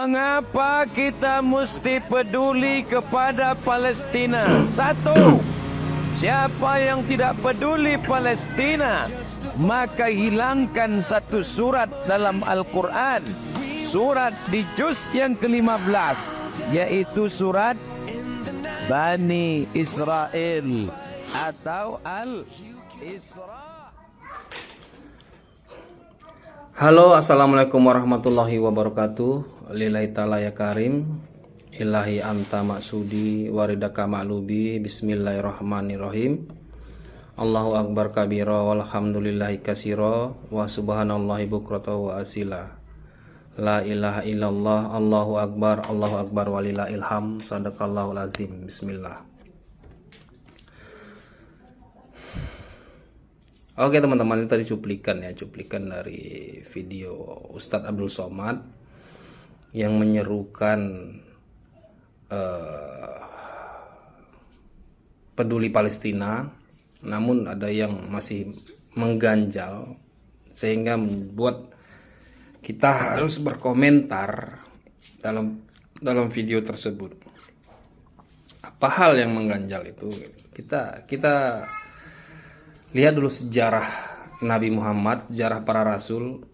Mengapa kita mesti peduli kepada Palestina? Satu, siapa yang tidak peduli Palestina, maka hilangkan satu surat dalam Al-Quran. Surat di juz yang ke-15, yaitu surat Bani Israel atau Al-Isra. Halo, assalamualaikum warahmatullahi wabarakatuh. Lillahi ta'ala ya karim, ilahi anta maksudi, waridaka ma'lubi. Bismillahirrahmanirrahim. Allahu akbar kabira, walhamdulillahi kasira, wa subhanallahi bukrata wa asila. La ilaha illallah, Allahu akbar walillahil ham. Sadaqallahul azim. Bismillah. Oke teman-teman, ini tadi cuplikan dari video Ustadz Abdul Somad yang menyerukan peduli Palestina, namun ada yang masih mengganjal sehingga membuat kita harus berkomentar dalam video tersebut. Apa hal yang mengganjal itu? Kita lihat dulu sejarah Nabi Muhammad, sejarah para rasul.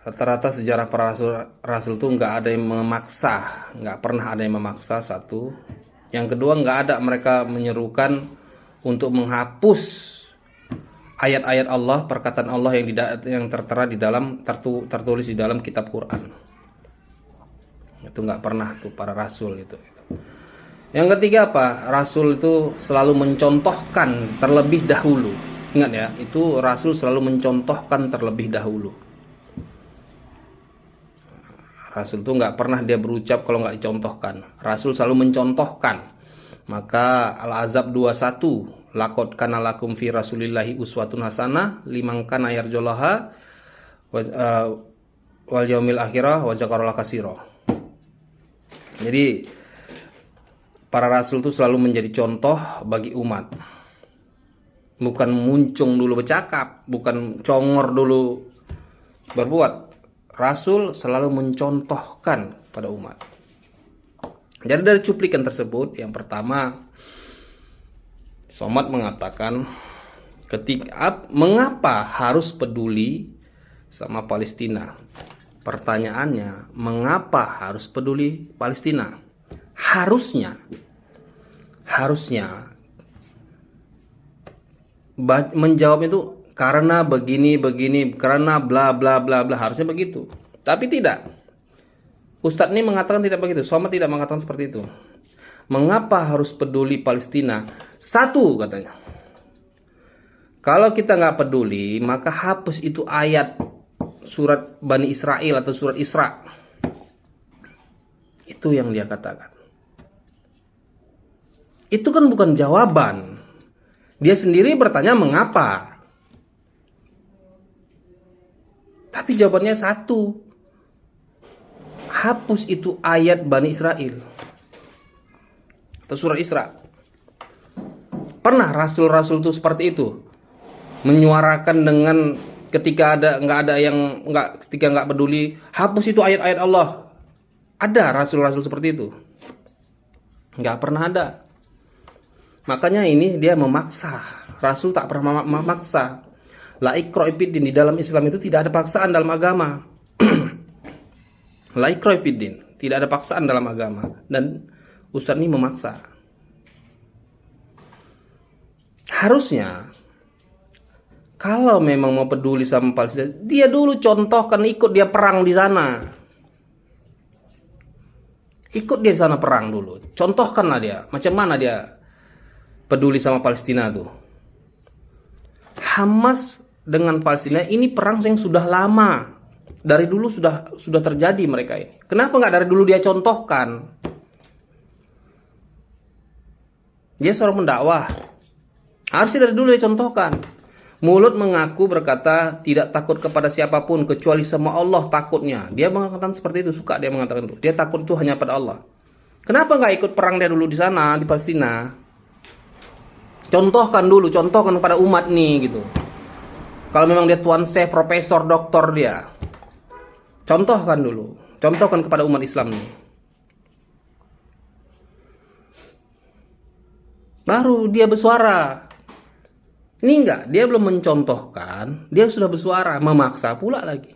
Rata-rata sejarah para rasul itu nggak ada yang memaksa, nggak pernah ada yang memaksa, satu. Yang kedua, nggak ada mereka menyerukan untuk menghapus ayat-ayat Allah, perkataan Allah yang tertera di dalam tertulis di dalam kitab Quran. Itu nggak pernah tuh para rasul itu. Yang ketiga apa? Rasul itu selalu mencontohkan terlebih dahulu. Ingat ya, itu Rasul selalu mencontohkan terlebih dahulu. Rasul itu nggak pernah dia berucap kalau nggak dicontohkan. Rasul selalu mencontohkan. Maka Al-Ahzab 21, laqad kana lakum fi rasulillahi uswatun hasanah liman kana yarjullaha wal yaumil akhirah wa dzakarallaha katsira. Jadi para rasul itu selalu menjadi contoh bagi umat. Bukan muncung dulu bercakap, bukan congor dulu berbuat. Rasul selalu mencontohkan pada umat. Jadi dari cuplikan tersebut, yang pertama, Somad mengatakan, mengapa harus peduli sama Palestina? Pertanyaannya, mengapa harus peduli Palestina? Harusnya menjawab itu karena begini, karena bla bla bla bla, harusnya begitu. Tapi tidak. Ustadz ini mengatakan tidak begitu. Somad tidak mengatakan seperti itu. Mengapa harus peduli Palestina? Satu, katanya, kalau kita nggak peduli, maka hapus itu ayat surat Bani Israel atau surat Isra. Itu yang dia katakan. Itu kan bukan jawaban. Dia sendiri bertanya mengapa. Tapi jawabannya satu. Hapus itu ayat Bani Israel atau surat Isra. Pernah rasul-rasul itu seperti itu, menyuarakan dengan ketika nggak peduli, hapus itu ayat-ayat Allah. Ada rasul-rasul seperti itu? Nggak pernah ada. Makanya ini dia memaksa. Rasul tak pernah memaksa. La ikraha fiddin, di dalam Islam itu tidak ada paksaan dalam agama. La ikraha fiddin, tidak ada paksaan dalam agama. Dan Ustadz ini memaksa. Harusnya kalau memang mau peduli sama Palestina, dia dulu contohkan, ikut dia perang di sana. Ikut dia di sana perang dulu. Contohkanlah dia, macam mana dia peduli sama Palestina tuh. Hamas dengan Palestina ini perang yang sudah lama. Dari dulu sudah terjadi mereka ini. Kenapa nggak dari dulu dia contohkan? Dia seorang pendakwah. Harusnya dari dulu dia contohkan. Mulut mengaku berkata tidak takut kepada siapapun kecuali sama Allah takutnya. Dia mengatakan seperti itu, suka dia mengatakan itu. Dia takut itu hanya pada Allah. Kenapa nggak ikut perang dia dulu di sana, di Palestina? Contohkan dulu, contohkan kepada umat nih gitu. Kalau memang dia tuan syekh, profesor, doktor dia. Contohkan dulu. Contohkan kepada umat Islam ini. Baru dia bersuara. Ini enggak, dia belum mencontohkan, dia sudah bersuara, memaksa pula lagi.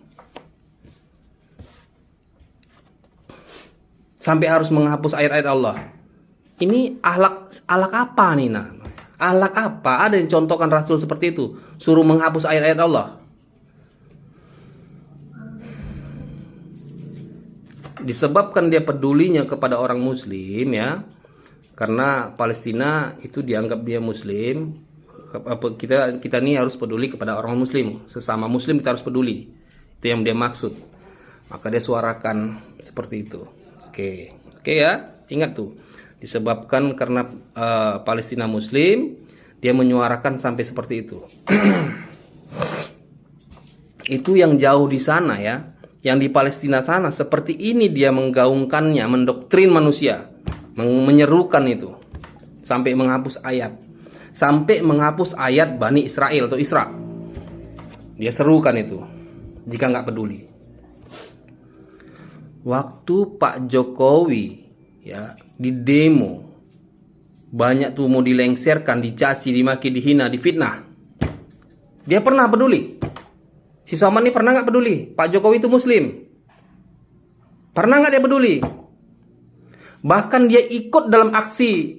Sampai harus menghapus ayat-ayat Allah. Ini ahlak apa nih? Nah, ahlak apa? Ada yang contohkan Rasul seperti itu, suruh menghapus ayat-ayat Allah. Disebabkan dia pedulinya kepada orang muslim ya. Karena Palestina itu dianggap dia muslim. Kita ini harus peduli kepada orang muslim. Sesama muslim kita harus peduli. Itu yang dia maksud. Maka dia suarakan seperti itu. Oke ya, ingat tuh. Disebabkan karena Palestina muslim, dia menyuarakan sampai seperti itu. Itu yang jauh di sana ya. Yang di Palestina sana seperti ini dia menggaungkannya, mendoktrin manusia, menyerukan itu sampai menghapus ayat. Sampai menghapus ayat Bani Israel atau Isra. Dia serukan itu jika nggak peduli. Waktu Pak Jokowi ya di demo, banyak tuh mau dilengserkan, dicaci, dimaki, dihina, difitnah. Dia pernah peduli. Si Somad ini pernah nggak peduli? Pak Jokowi itu muslim. Pernah nggak dia peduli? Bahkan dia ikut dalam aksi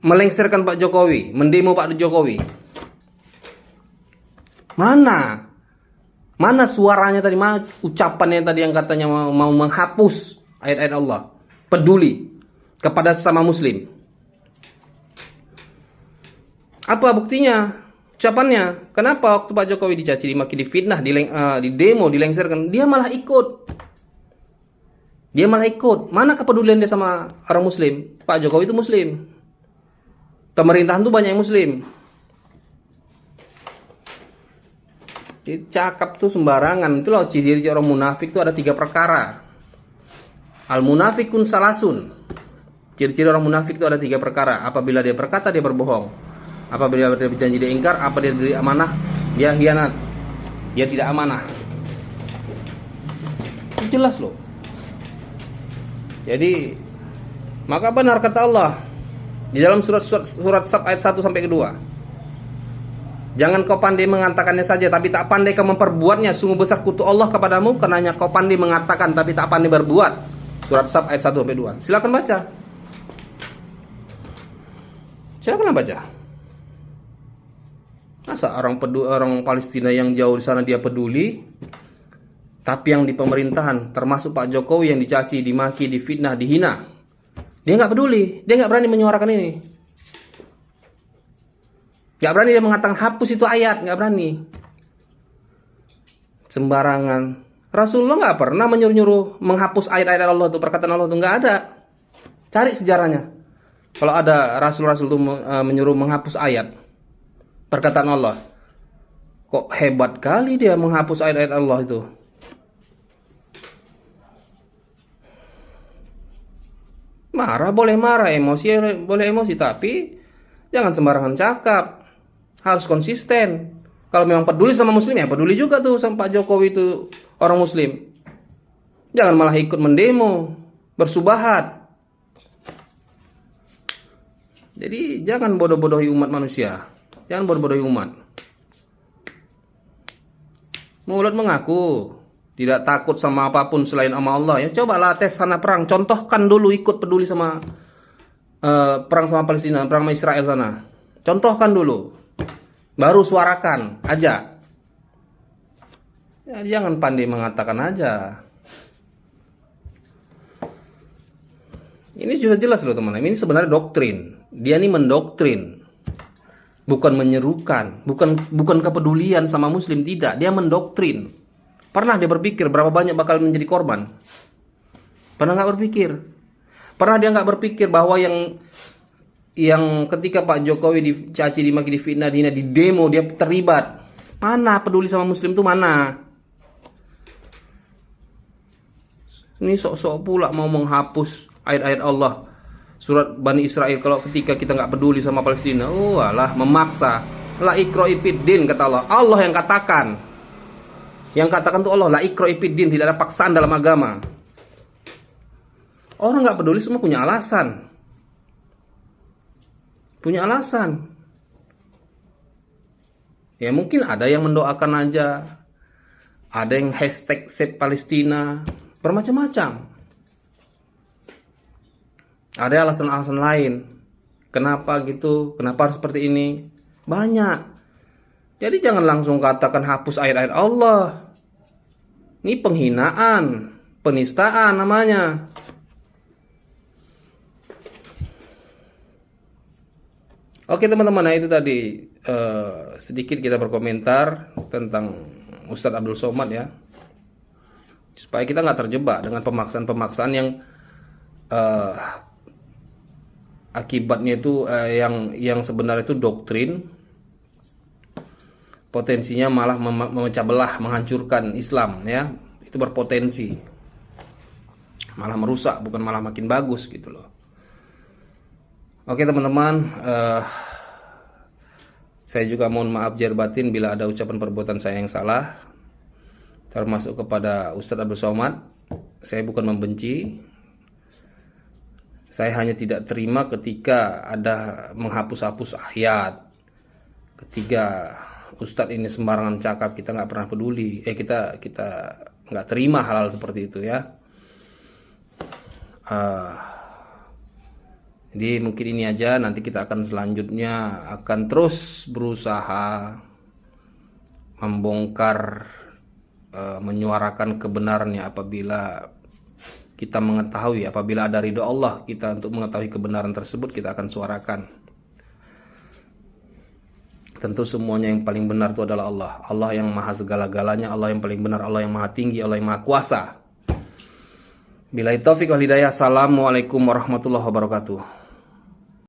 melengserkan Pak Jokowi, mendemo Pak Jokowi. Mana suaranya tadi, mana ucapannya tadi yang katanya mau menghapus ayat-ayat Allah, peduli kepada sesama muslim. Apa buktinya? Ucapannya. Kenapa waktu Pak Jokowi dicaci, dimaki, difitnah, di demo, dilengserkan, dia malah ikut. Dia malah ikut. Mana kepedulian dia sama orang muslim? Pak Jokowi itu muslim. Pemerintahan tuh banyak yang muslim. Cakap tuh sembarangan. Itu loh ciri-ciri orang munafik tuh ada 3 perkara. Al-munafikun salasun. Ciri-ciri orang munafik itu ada 3 perkara. Apabila dia berkata, dia berbohong. Apabila dia berjanji, dia ingkar. Apabila dia beri amanah, dia khianat. Dia tidak amanah. Itu jelas loh. Jadi, maka benar kata Allah di dalam surat Saf ayat 1 sampai 2. Jangan kau pandai mengatakannya saja, tapi tak pandai kau memperbuatnya. Sungguh besar kutu Allah kepadamu, karenanya kau pandai mengatakan, tapi tak pandai berbuat. Surat Saf ayat 1 sampai 2. Silakan baca. Silakan baca. Masa orang Palestina yang jauh di sana dia peduli, tapi yang di pemerintahan, termasuk Pak Jokowi yang dicaci, dimaki, difitnah, dihina, dia nggak peduli, dia nggak berani menyuarakan ini. Nggak berani dia mengatakan hapus itu ayat, nggak berani. Sembarangan. Rasulullah nggak pernah menyuruh menghapus ayat-ayat Allah itu, perkataan Allah itu nggak ada. Cari sejarahnya. Kalau ada rasul-rasul itu menyuruh menghapus ayat, perkataan Allah, kok hebat kali dia menghapus ayat-ayat Allah itu. Marah boleh marah, emosi boleh emosi, tapi jangan sembarangan cakap. Harus konsisten. Kalau memang peduli sama muslim, ya peduli juga tuh sama Pak Jokowi itu orang muslim. Jangan malah ikut mendemo, bersubahat. Jadi jangan bodoh-bodohi umat manusia. Jangan bodoh-bodohi umat. Mulut mengaku tidak takut sama apapun selain sama Allah. Ya cobalah tes sana perang. Contohkan dulu, ikut peduli sama perang sama Palestina, perang sama Israel sana. Contohkan dulu. Baru suarakan aja. Ya, jangan pandai mengatakan aja. Ini sudah jelas loh teman-teman. Ini sebenarnya doktrin. Dia ini mendoktrin. Bukan menyerukan, bukan kepedulian sama muslim, tidak. Dia mendoktrin. Pernah dia berpikir berapa banyak bakal menjadi korban? Pernah nggak berpikir? Pernah dia nggak berpikir bahwa yang ketika Pak Jokowi dicaci, dimaki, difitnah, dihina, di demo dia terlibat? Mana peduli sama muslim tuh mana? Ini sok-sok pula mau menghapus ayat-ayat Allah, surat Bani Israel, kalau ketika kita nggak peduli sama Palestina. Oh alah, memaksa. La ikra'i fid din, kata Allah. Allah yang katakan. Yang katakan tuh Allah, la ikraha fiddin, tidak ada paksaan dalam agama. Orang nggak peduli semua punya alasan. Punya alasan. Ya mungkin ada yang mendoakan aja. Ada yang hashtag Save Palestina. Bermacam-macam. Ada alasan-alasan lain. Kenapa gitu? Kenapa harus seperti ini? Banyak. Jadi jangan langsung katakan hapus ayat-ayat Allah. Ini penghinaan, penistaan namanya. Oke teman-teman, nah itu tadi sedikit kita berkomentar tentang Ustadz Abdul Somad ya. Supaya kita nggak terjebak dengan pemaksaan-pemaksaan yang akibatnya itu yang sebenarnya itu doktrin, potensinya malah memecah belah, menghancurkan Islam ya. Itu berpotensi malah merusak, bukan malah makin bagus gitu loh. Oke teman-teman, saya juga mohon maaf zahir batin bila ada ucapan perbuatan saya yang salah, termasuk kepada Ustadz Abdul Somad. Saya bukan membenci, saya hanya tidak terima ketika ada menghapus-hapus ayat, ketika Ustadz ini sembarangan cakap, kita nggak pernah peduli. Kita nggak terima hal-hal seperti itu ya. Jadi mungkin ini aja. Nanti kita akan selanjutnya akan terus berusaha membongkar, menyuarakan kebenarannya apabila kita mengetahui, apabila ada ridho Allah kita untuk mengetahui kebenaran tersebut, kita akan suarakan. Tentu semuanya yang paling benar itu adalah Allah. Allah yang maha segala-galanya, Allah yang paling benar, Allah yang maha tinggi, Allah yang maha kuasa. Billahi taufiq wal hidayah. Assalamualaikum warahmatullahi wabarakatuh.